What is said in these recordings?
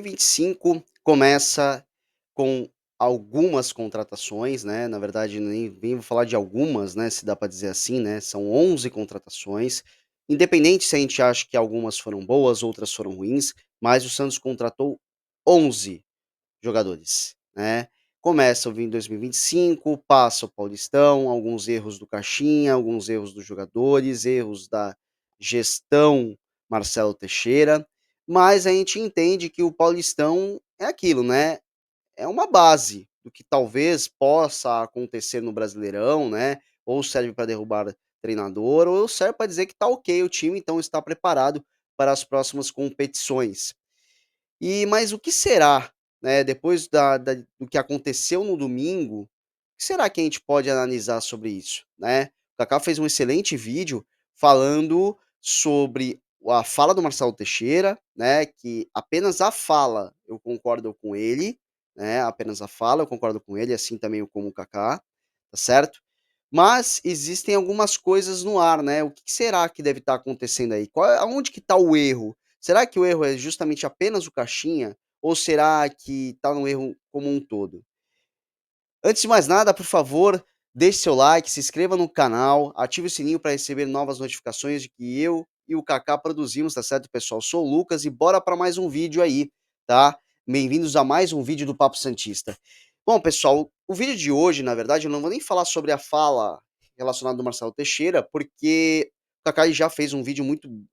2025 começa com algumas contratações, né, na verdade nem vou falar de algumas, né, se dá para dizer assim, né, são 11 contratações, independente se a gente acha que algumas foram boas, outras foram ruins, mas o Santos contratou 11 jogadores, né. Começa o 2025, passa o Paulistão, alguns erros do caixinha, alguns erros dos jogadores, erros da gestão Marcelo Teixeira, mas a gente entende que o Paulistão é aquilo, né, é uma base do que talvez possa acontecer no Brasileirão, né, ou serve para derrubar treinador, ou serve para dizer que tá ok o time, então está preparado para as próximas competições. Mas o que será, né, depois do que aconteceu no domingo, o que será que a gente pode analisar sobre isso, né? O Kaká fez um excelente vídeo falando sobre a fala do Marcelo Teixeira, né, que apenas a fala eu concordo com ele, né, apenas a fala eu concordo com ele, assim também eu como o Kaká, tá certo? Mas existem algumas coisas no ar, né, o que será que deve estar acontecendo aí? Aonde que está o erro? Será que o erro é justamente apenas o caixinha? Ou será que está no erro como um todo? Antes de mais nada, por favor, deixe seu like, se inscreva no canal, ative o sininho para receber novas notificações de que eu e o Kaká produzimos, tá certo, pessoal? Sou o Lucas e bora para mais um vídeo aí, tá? Bem-vindos a mais um vídeo do Papo Santista. Bom, pessoal, o vídeo de hoje, na verdade, eu não vou nem falar sobre a fala relacionada do Marcelo Teixeira, porque o Kaká já fez um vídeo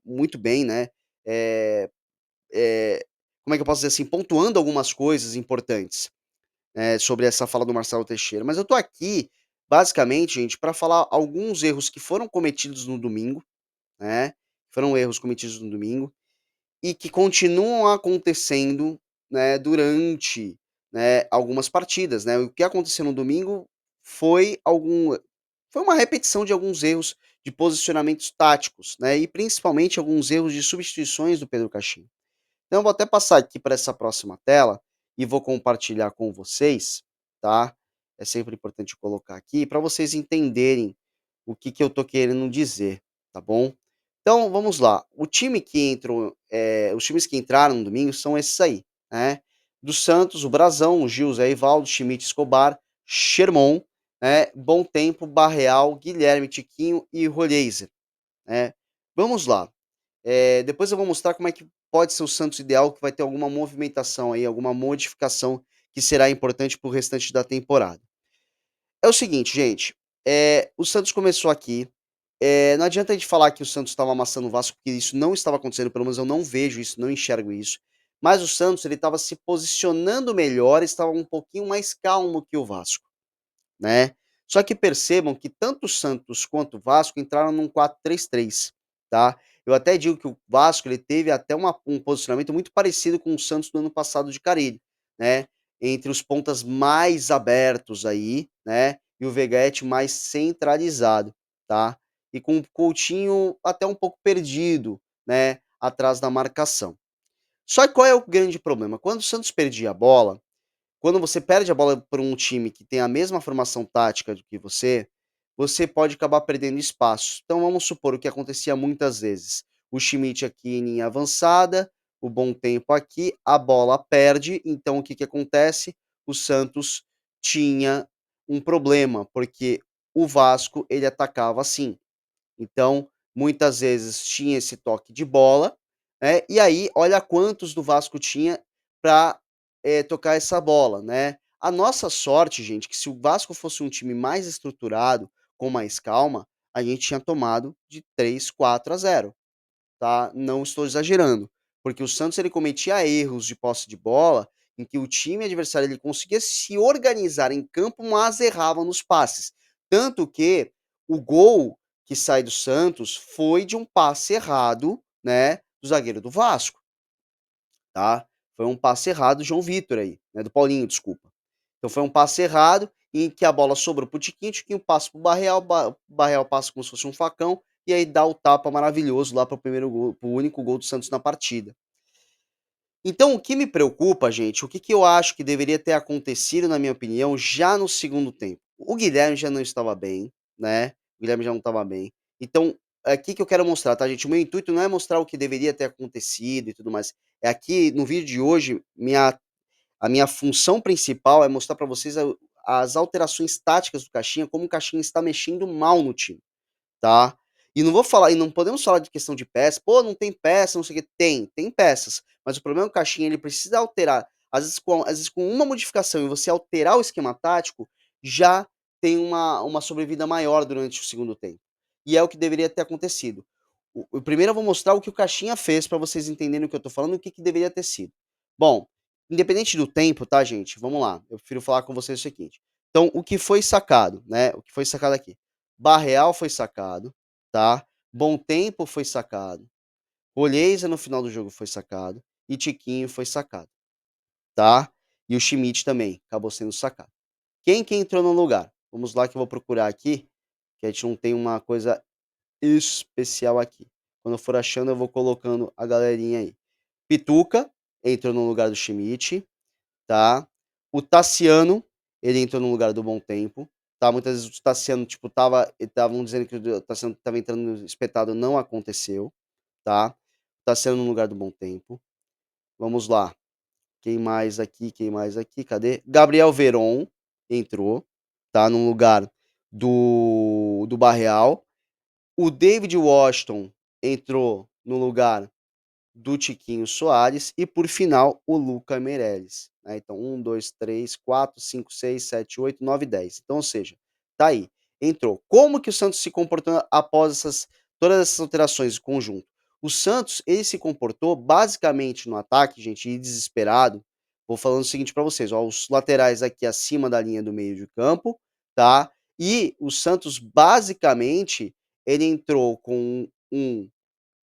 muito bem, né? É, como é que eu posso dizer assim? Pontuando algumas coisas importantes sobre essa fala do Marcelo Teixeira. Mas eu tô aqui, basicamente, gente, para falar alguns erros que foram cometidos no domingo, né? Foram erros cometidos no domingo e que continuam acontecendo, né, durante, né, algumas partidas, né? O que aconteceu no domingo foi algum foi uma repetição de alguns erros de posicionamentos táticos, né? E principalmente alguns erros de substituições do Pedro Caixinha. Então eu vou até passar aqui para essa próxima tela e vou compartilhar com vocês, tá? É sempre importante colocar aqui para vocês entenderem o que que eu tô querendo dizer, tá bom? Então vamos lá. Os times que entraram no domingo são esses aí, né? Do Santos, o Brazão, o Gil, Zé Ivaldo, Schmidt, Escobar, Sherman, né? Bom Tempo, Barreal, Guilherme, Tiquinho e Rolheiser, né? Vamos lá. Depois eu vou mostrar como é que pode ser o Santos ideal, que vai ter alguma movimentação aí, alguma modificação que será importante para o restante da temporada. É o seguinte, gente, o Santos começou aqui, não adianta a gente falar que o Santos estava amassando o Vasco, porque isso não estava acontecendo, pelo menos eu não vejo isso, não enxergo isso. Mas o Santos ele estava se posicionando melhor, estava um pouquinho mais calmo que o Vasco, né. Só que percebam que tanto o Santos quanto o Vasco entraram num 4-3-3, tá. Eu até digo que o Vasco ele teve até um posicionamento muito parecido com o Santos do ano passado de Carille, né, entre os pontas mais abertos aí, né, e o Veguete mais centralizado, tá. E com o Coutinho até um pouco perdido, né, atrás da marcação. Só que qual é o grande problema? Quando o Santos perdia a bola, quando você perde a bola para um time que tem a mesma formação tática do que você pode acabar perdendo espaço. Então vamos supor o que acontecia muitas vezes, o Schmidt aqui em linha avançada, o Bom Tempo aqui, a bola perde, então o que que acontece? O Santos tinha um problema, porque o Vasco ele atacava assim. Então, muitas vezes tinha esse toque de bola, né, e aí olha quantos do Vasco tinha para tocar essa bola, né. A nossa sorte, gente, que se o Vasco fosse um time mais estruturado, com mais calma, a gente tinha tomado de 3-4-0, tá, não estou exagerando, porque o Santos ele cometia erros de posse de bola, em que o time adversário ele conseguia se organizar em campo, mas errava nos passes. Tanto que o gol que sai do Santos foi de um passe errado, né, do zagueiro do Vasco, tá. Foi um passe errado do João Vitor aí, né, do Paulinho, desculpa. Então foi um passe errado, em que a bola sobrou para o Tiquinho passa para o Barreal, Barreal passa como se fosse um facão, e aí dá o tapa maravilhoso lá para o primeiro gol, para o único gol do Santos na partida. Então o que me preocupa, gente, o que que eu acho que deveria ter acontecido, na minha opinião, já no segundo tempo? O Guilherme já não estava bem, né, o Guilherme já não estava bem. Então aqui que eu quero mostrar, tá, gente? O meu intuito não é mostrar o que deveria ter acontecido e tudo mais. É aqui no vídeo de hoje, a minha função principal é mostrar para vocês as alterações táticas do Caixinha, como o Caixinha está mexendo mal no time. Tá? E não podemos falar de questão de peça, pô, não tem peça, não sei o quê. Tem peças, mas o problema é que o Caixinha ele precisa alterar, às vezes com uma modificação e você alterar o esquema tático, já tem uma sobrevida maior durante o segundo tempo. E é o que deveria ter acontecido. Primeiro eu vou mostrar o que o Caixinha fez para vocês entenderem o que eu tô falando e o que deveria ter sido. Bom, independente do tempo, tá, gente? Vamos lá. Eu prefiro falar com vocês o seguinte. Então, o que foi sacado, né? O que foi sacado aqui? Barreal foi sacado, tá? Bom Tempo foi sacado. Olheiza no final do jogo foi sacado. E Tiquinho foi sacado, tá? E o Schmidt também acabou sendo sacado. Quem que entrou no lugar? Vamos lá que eu vou procurar aqui, que a gente não tem uma coisa especial aqui. Quando eu for achando, eu vou colocando a galerinha aí. Pituca entrou no lugar do Schmidt, tá? O Tassiano, ele entrou no lugar do Bom Tempo, tá? Muitas vezes o Tassiano, tipo, estavam dizendo que o Tassiano estava entrando espetado, não aconteceu, tá? O Tassiano no lugar do Bom Tempo. Vamos lá. Quem mais aqui? Quem mais aqui? Cadê? Gabriel Veron entrou, tá? No lugar do Barreal. O David Washington entrou no lugar do Tiquinho Soares e, por final, o Luca Meireles. Né? Então, 1, 2, 3, 4, 5, 6, 7, 8, 9, 10. Então, ou seja, tá aí. Entrou. Como que o Santos se comportou após todas essas alterações de conjunto? O Santos, ele se comportou basicamente no ataque, gente, e desesperado. Vou falando o seguinte para vocês, ó, os laterais aqui acima da linha do meio de campo, tá? E o Santos, basicamente, ele entrou com um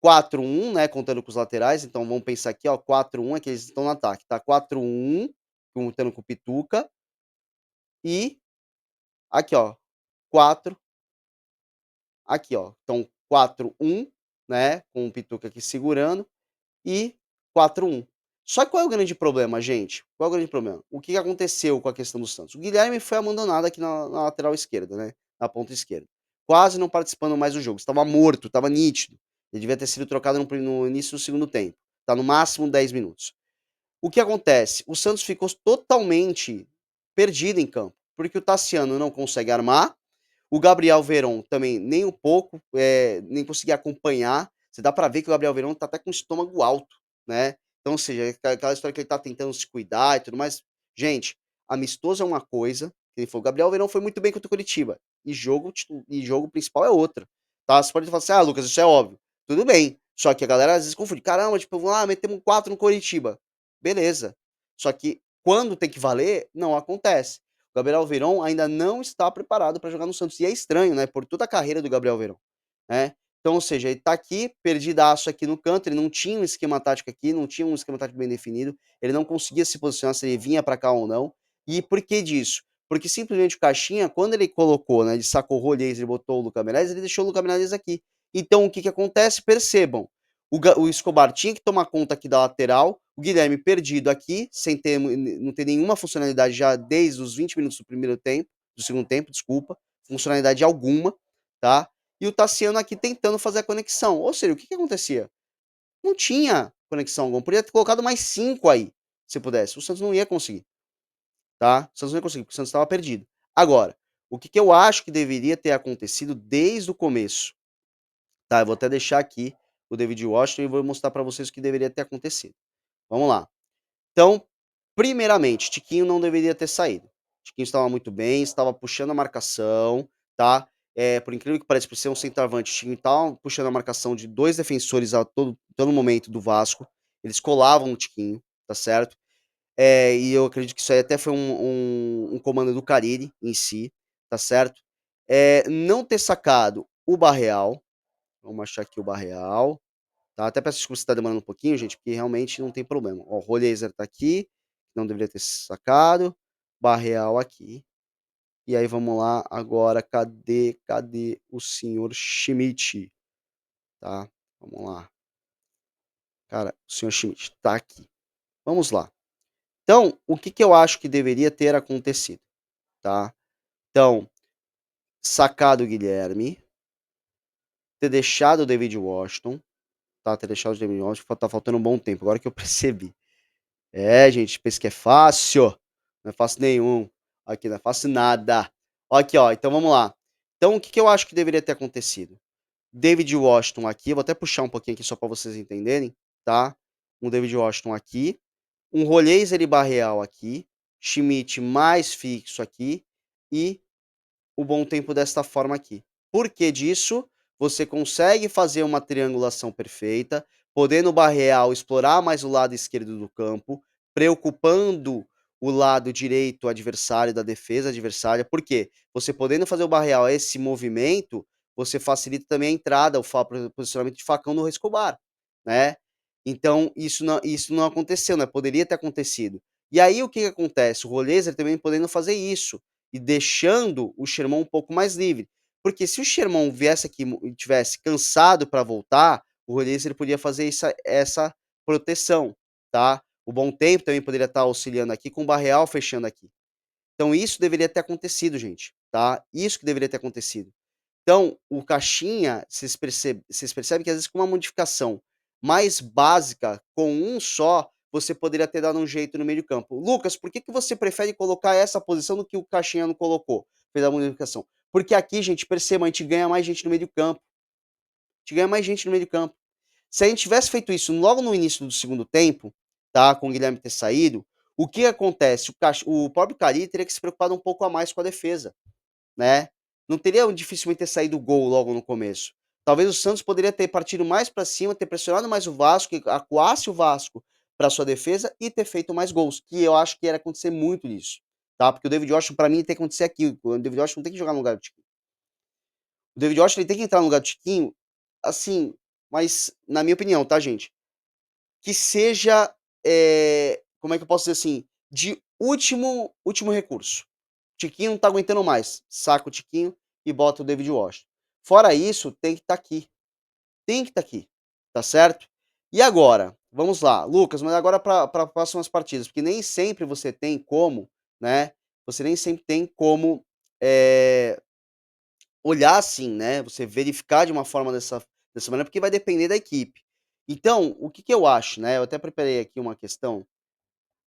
4-1, né, contando com os laterais, então vamos pensar aqui, ó, 4-1 é que eles estão no ataque, tá? 4-1, contando com o Pituca, e aqui, ó, 4, aqui, ó. Então 4-1, né, com o Pituca aqui segurando, e 4-1. Só que qual é o grande problema, gente? Qual é o grande problema? O que aconteceu com a questão do Santos? O Guilherme foi abandonado aqui na lateral esquerda, né, na ponta esquerda. Quase não participando mais do jogo, estava morto, estava nítido. Ele devia ter sido trocado no início do segundo tempo. Tá no máximo 10 minutos. O que acontece? O Santos ficou totalmente perdido em campo, porque o Tassiano não consegue armar, o Gabriel Veron também nem um pouco, nem conseguia acompanhar. Você dá pra ver que o Gabriel Veron tá até com o estômago alto, né? Então, ou seja, aquela história que ele tá tentando se cuidar e tudo mais. Gente, amistoso é uma coisa, que ele falou, o Gabriel Veron foi muito bem contra o Curitiba, e jogo principal é outra, tá? Você pode falar assim, ah, Lucas, isso é óbvio. Tudo bem, só que a galera às vezes confunde. Caramba, tipo, vamos lá, metemos 4 no Curitiba. Beleza. Só que quando tem que valer, não acontece. O Gabriel Veron ainda não está preparado para jogar no Santos. E é estranho, né? Por toda a carreira do Gabriel Veron, né? Então, ou seja, ele tá aqui, perdidaço aqui no canto, ele não tinha um esquema tático aqui, não tinha um esquema tático bem definido, ele não conseguia se posicionar se ele vinha para cá ou não. E por que disso? Porque simplesmente o Caixinha, quando ele colocou, né, ele sacou o Rolhês, ele botou o Luca Menezes, ele deixou o Luca Menezes aqui. Então, o que que acontece? Percebam, o Escobar tinha que tomar conta aqui da lateral, o Guilherme perdido aqui, sem ter, não ter nenhuma funcionalidade já desde os 20 minutos do primeiro tempo, do segundo tempo, desculpa, funcionalidade alguma, tá? E o Tassiano aqui tentando fazer a conexão. Ou seja, o que que acontecia? Não tinha conexão alguma. Podia ter colocado mais 5 aí, se pudesse. O Santos não ia conseguir, tá? O Santos não ia conseguir, porque o Santos estava perdido. Agora, o que que eu acho que deveria ter acontecido desde o começo? Tá, eu vou até deixar aqui o David Washington e vou mostrar para vocês o que deveria ter acontecido. Vamos lá. Então, primeiramente, Tiquinho não deveria ter saído. Tiquinho estava muito bem, estava puxando a marcação, tá? Por incrível que pareça, por ser um centroavante, Tiquinho estava puxando a marcação de 2 defensores a todo momento do Vasco. Eles colavam o Tiquinho, tá certo? E eu acredito que isso aí até foi um comando do Carille em si, tá certo? Não ter sacado o Barreal, vamos achar aqui o Barreal, tá? Até peço desculpa se tá demorando um pouquinho, gente, porque realmente não tem problema. Ó, o Rolheiser tá aqui, não deveria ter sacado. Barreal aqui. E aí vamos lá agora, cadê o senhor Schmidt, tá? Vamos lá. Cara, o senhor Schmidt tá aqui. Vamos lá. Então, o que que eu acho que deveria ter acontecido, tá? Então, sacado o Guilherme, ter deixado o David Washington, tá, ter deixado o David Washington, tá faltando um bom tempo, agora que eu percebi. É, gente, pensa que é fácil, não é fácil nenhum. Aqui não é fácil nada. Ó, aqui, ó, então vamos lá. Então o que que eu acho que deveria ter acontecido? David Washington aqui, eu vou até puxar um pouquinho aqui só para vocês entenderem, tá? Um David Washington aqui, um Rolheiser e Barreal aqui, Schmidt mais fixo aqui e o bom tempo desta forma aqui. Por que disso? Você consegue fazer uma triangulação perfeita, podendo o Barreal explorar mais o lado esquerdo do campo, preocupando o lado direito adversário da defesa adversária. Por quê? Você podendo fazer o Barreal esse movimento, você facilita também a entrada, o posicionamento de facão no Escobar, né? Então, isso não aconteceu, né? Poderia ter acontecido. E aí, o que que acontece? O Roleza também podendo fazer isso e deixando o Sherman um pouco mais livre. Porque se o Sherman viesse aqui e tivesse cansado para voltar, o Rodrigues ele podia fazer essa proteção, tá? O Bom Tempo também poderia estar auxiliando aqui com o Barreal fechando aqui. Então isso deveria ter acontecido, gente, tá? Isso que deveria ter acontecido. Então, o caixinha, vocês percebem que às vezes com uma modificação mais básica, com um só, você poderia ter dado um jeito no meio de campo. Lucas, por que que você prefere colocar essa posição do que o caixinha não colocou? Fez a modificação. Porque aqui, gente, perceba, a gente ganha mais gente no meio de campo. A gente ganha mais gente no meio de campo. Se a gente tivesse feito isso logo no início do segundo tempo, tá? Com o Guilherme ter saído, o que acontece? O próprio Cari teria que se preocupar um pouco a mais com a defesa, né? Não teria dificilmente ter saído o gol logo no começo. Talvez o Santos poderia ter partido mais para cima, ter pressionado mais o Vasco, acuasse o Vasco para sua defesa e ter feito mais gols, que eu acho que ia acontecer muito nisso, tá? Porque o David Washington, para mim, tem que acontecer aqui. O David Washington tem que jogar no lugar do Tiquinho. O David Washington ele tem que entrar no lugar do Tiquinho, assim, mas na minha opinião, tá, gente? Que seja, como é que eu posso dizer assim, de último recurso. Tiquinho não tá aguentando mais, saca o Tiquinho e bota o David Washington. Fora isso, tem que estar aqui, tem que estar aqui, tá certo? E agora, vamos lá, Lucas, mas agora para próximas partidas, porque nem sempre você tem como, né? Você nem sempre tem como olhar assim, né? Você verificar de uma forma dessa maneira, porque vai depender da equipe. Então, o que que eu acho, né? Eu até preparei aqui uma questão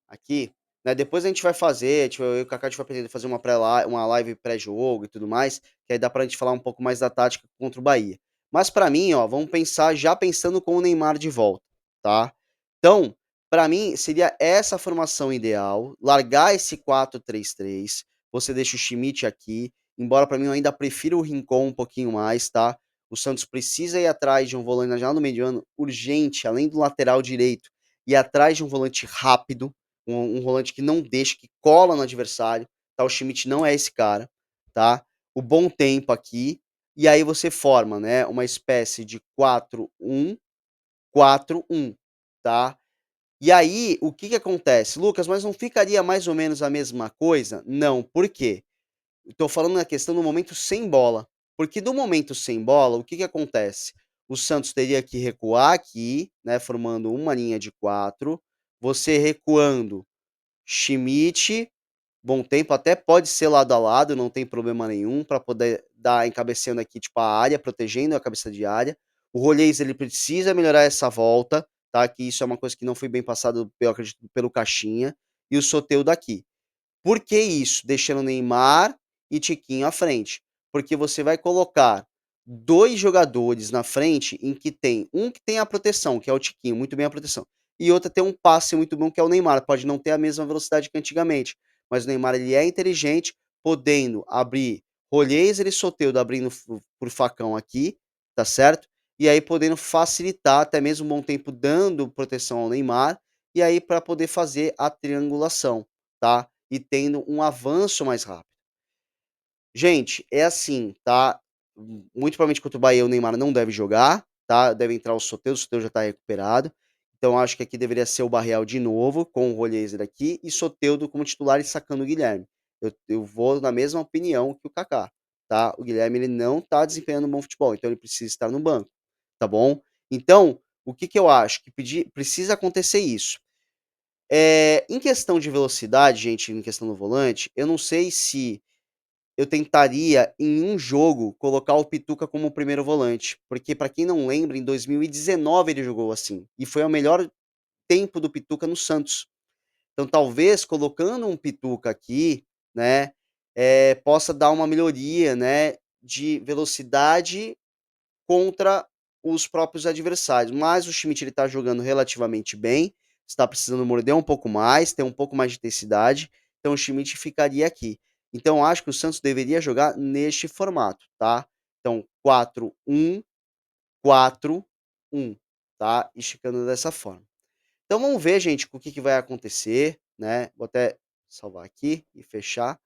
aqui, né, depois a gente vai fazer, tipo, eu e o Kaká a gente vai pretender fazer uma live pré-jogo e tudo mais, que aí dá pra gente falar um pouco mais da tática contra o Bahia. Mas pra mim, ó, vamos pensar já pensando com o Neymar de volta, tá? Então, pra mim seria essa a formação ideal, largar esse 4-3-3, você deixa o Schmidt aqui, embora pra mim eu ainda prefiro o Rincon um pouquinho mais, tá? O Santos precisa ir atrás de um volante na janela do mediano urgente, além do lateral direito, ir atrás de um volante rápido, um volante que não deixa, que cola no adversário, tá? O Schmidt não é esse cara, tá? O Bom Tempo aqui, e aí você forma, né, uma espécie de 4-1-4-1, tá? E aí, o que que acontece? Lucas, mas não ficaria mais ou menos a mesma coisa? Não, por quê? Eu tô falando na questão do momento sem bola, porque do momento sem bola, o que que acontece? O Santos teria que recuar aqui, né, formando uma linha de 4, você recuando Schmidt, Bom Tempo, até pode ser lado a lado, não tem problema nenhum, para poder dar encabeceando aqui, tipo, a área, protegendo a cabeça de área. O Rolês, ele precisa melhorar essa volta, tá? Que isso é uma coisa que não foi bem passado, eu acredito, pelo Caixinha. E o Soteldo daqui. Por que isso? Deixando Neymar e Tiquinho à frente. Porque você vai colocar 2 jogadores na frente em que tem um que tem a proteção, que é o Tiquinho, muito bem a proteção, e outro tem um passe muito bom, que é o Neymar. Pode não ter a mesma velocidade que antigamente, mas o Neymar ele é inteligente, podendo abrir Rolheiser e Soteldo abrindo por facão aqui, tá certo? E aí podendo facilitar até mesmo um bom tempo dando proteção ao Neymar, e aí para poder fazer a triangulação, tá? E tendo um avanço mais rápido. Gente, é assim, tá? Muito provavelmente contra o Bahia o Neymar não deve jogar, tá? Deve entrar o Soteldo já tá recuperado. Então acho que aqui deveria ser o Barreal de novo, com o Rolheiser aqui, e Soteldo como titular e sacando o Guilherme. Eu vou na mesma opinião que o Kaká, tá? O Guilherme ele não tá desempenhando um bom futebol, então ele precisa estar no banco, tá bom? Então, o que que eu acho? Que precisa acontecer isso. Em questão de velocidade, gente, em questão do volante, eu não sei se eu tentaria em um jogo colocar o Pituca como primeiro volante, porque para quem não lembra em 2019 ele jogou assim, e foi o melhor tempo do Pituca no Santos. Então talvez colocando um Pituca aqui, né, possa dar uma melhoria, né, de velocidade contra os próprios adversários, mas o Schmidt ele tá jogando relativamente bem, está precisando morder um pouco mais, ter um pouco mais de intensidade, então o Schmidt ficaria aqui. Então acho que o Santos deveria jogar neste formato, tá. Então 4-1-4-1, tá, esticando dessa forma. Então vamos ver, gente, com o que que vai acontecer, né, vou até salvar aqui e fechar,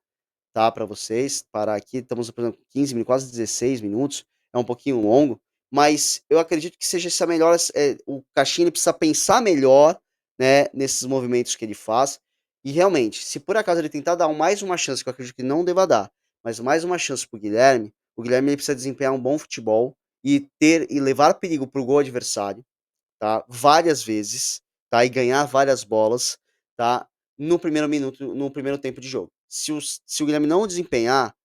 tá, para vocês, parar aqui, estamos por exemplo 15 minutos, quase 16 minutos, é um pouquinho longo, mas eu acredito que seja essa melhor o Caixinha ele precisa pensar melhor, né, nesses movimentos que ele faz, e realmente, se por acaso ele tentar dar mais uma chance, que eu acredito que não deva dar, mas mais uma chance para o Guilherme ele precisa desempenhar um bom futebol e levar perigo para o gol adversário, tá, várias vezes, tá, e ganhar várias bolas, tá, no primeiro tempo de jogo. Se o Guilherme não desempenhar,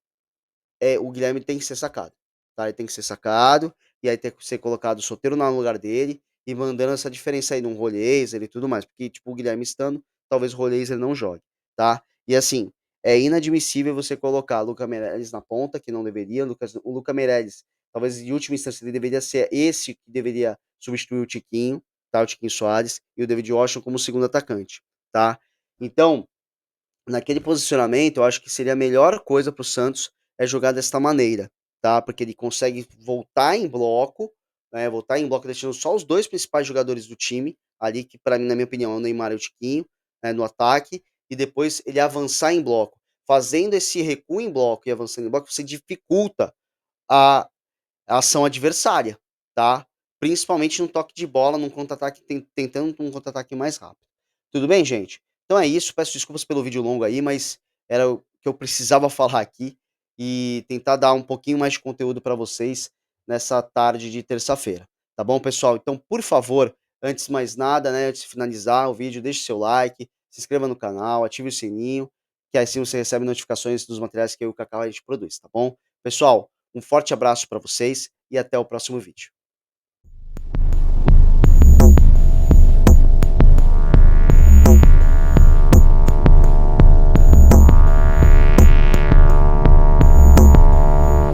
o Guilherme tem que ser sacado, tá, ele tem que ser sacado, e aí tem que ser colocado o Soteldo no lugar dele, e mandando essa diferença aí num Rollheiser e tudo mais, porque, tipo, o Guilherme estando, talvez o Rollheiser não jogue, tá. E assim, é inadmissível você colocar Luca Meireles na ponta, que não deveria, o Luca Meireles, talvez em última instância ele deveria ser esse que deveria substituir o Tiquinho, tá, o Tiquinho Soares, e o David Washington como segundo atacante, tá. Então, naquele posicionamento, eu acho que seria a melhor coisa para o Santos é jogar desta maneira, tá? Porque ele consegue voltar em bloco, né? Voltar em bloco, deixando só os dois principais jogadores do time, ali, que para mim, na minha opinião, é o Neymar e o Tiquinho, né, no ataque, e depois ele avançar em bloco. Fazendo esse recuo em bloco e avançando em bloco, você dificulta a a ação adversária, tá? Principalmente no toque de bola, num contra-ataque, tentando um contra-ataque mais rápido. Tudo bem, gente? Então é isso, peço desculpas pelo vídeo longo aí, mas era o que eu precisava falar aqui e tentar dar um pouquinho mais de conteúdo para vocês nessa tarde de terça-feira, tá bom, pessoal? Então, por favor, antes de mais nada, né, antes de finalizar o vídeo, deixe seu like, se inscreva no canal, ative o sininho, que assim você recebe notificações dos materiais que eu e o Cacau a gente produz, tá bom? Pessoal, um forte abraço para vocês e até o próximo vídeo.